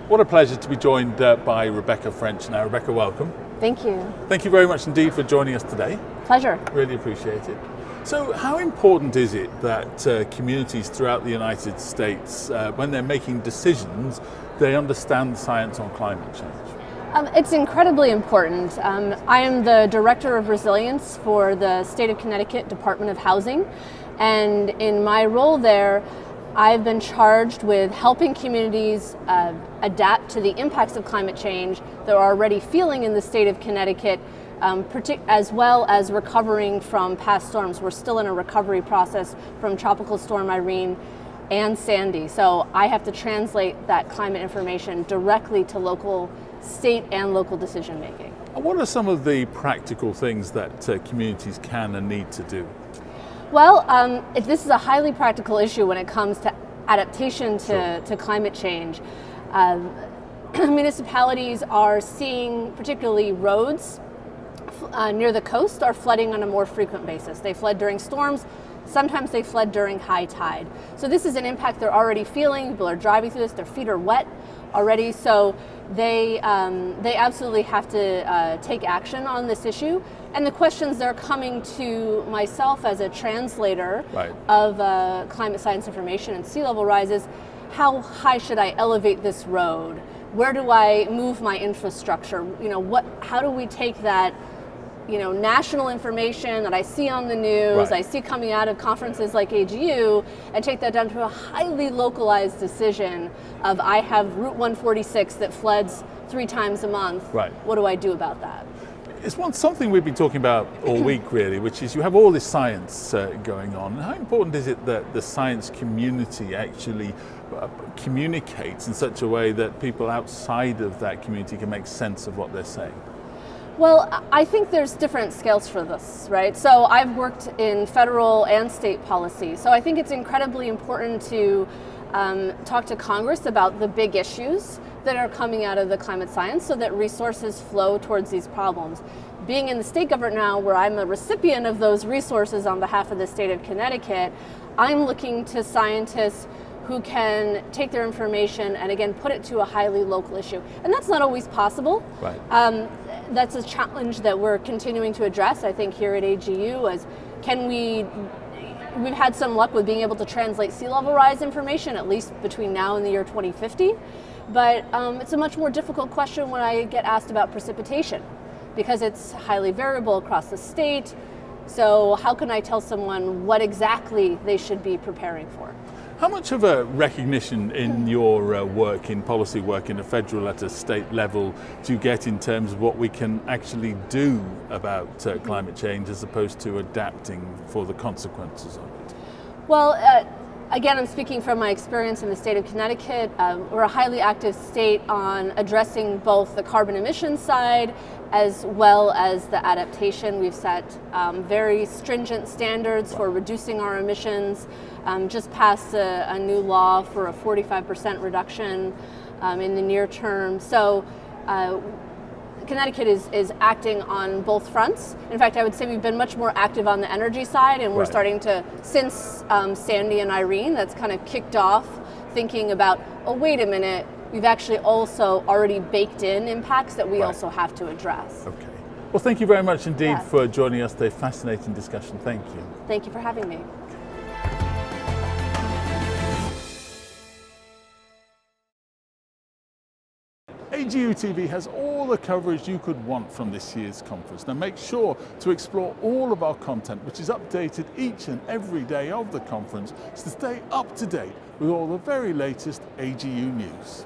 What a pleasure to be joined by Rebecca French now. Rebecca, welcome. Thank you. Thank you very much indeed for joining us today. Pleasure. Really appreciate it. So how important is it that communities throughout the United States, when they're making decisions, they understand science on climate change? It's incredibly important. I am the Director of Resilience for the State of Connecticut Department of Housing, and in my role there, I've been charged with helping communities adapt to the impacts of climate change they're already feeling in the state of Connecticut, as well as recovering from past storms. We're still in a recovery process from Tropical Storm Irene and Sandy, so I have to translate that climate information directly to local, state and local decision making. What are some of the practical things that communities can and need to do? Well, this is a highly practical issue when it comes to adaptation to climate change. Municipalities are seeing, particularly roads near the coast, are flooding on a more frequent basis. They flood during storms. Sometimes they flood during high tide. So this is an impact they're already feeling. People are driving through this. Their feet are wet already. So they absolutely have to take action on this issue. And the questions they're coming to myself as a translator of climate science information and sea level rise is, how high should I elevate this road? Where do I move my infrastructure? How do we take that national information that I see on the news, I see coming out of conferences like AGU, and take that down to a highly localized decision of, I have Route 146 that floods 3 times a month. What do I do about that? It's something we've been talking about all week, really, which is you have all this science going on. How important is it that the science community actually communicates in such a way that people outside of that community can make sense of what they're saying? Well, I think there's different scales for this, right? So I've worked in federal and state policy. So I think it's incredibly important to talk to Congress about the big issues that are coming out of the climate science so that resources flow towards these problems. Being in the state government now, where I'm a recipient of those resources on behalf of the state of Connecticut, I'm looking to scientists who can take their information and again put it to a highly local issue. And that's not always possible. That's a challenge that we're continuing to address, I think, here at AGU, as we've had some luck with being able to translate sea level rise information, at least between now and the year 2050. But it's a much more difficult question when I get asked about precipitation, because it's highly variable across the state. So how can I tell someone what exactly they should be preparing for? How much of a recognition in your work, in policy work, in the federal at a state level, do you get in terms of what we can actually do about climate change as opposed to adapting for the consequences of it? Well, again, I'm speaking from my experience in the state of Connecticut. We're a highly active state on addressing both the carbon emission side as well as the adaptation. We've set very stringent standards for reducing our emissions. Just passed a new law for a 45% reduction in the near term. So Connecticut is acting on both fronts. In fact, I would say we've been much more active on the energy side, and we're starting to, since Sandy and Irene, that's kind of kicked off thinking about, oh, wait a minute, we've actually also already baked in impacts that we also have to address. Okay. Well, thank you very much indeed for joining us today. Fascinating discussion. Thank you. Thank you for having me. AGU TV has all the coverage you could want from this year's conference. Now make sure to explore all of our content, which is updated each and every day of the conference, to stay up to date with all the very latest AGU news.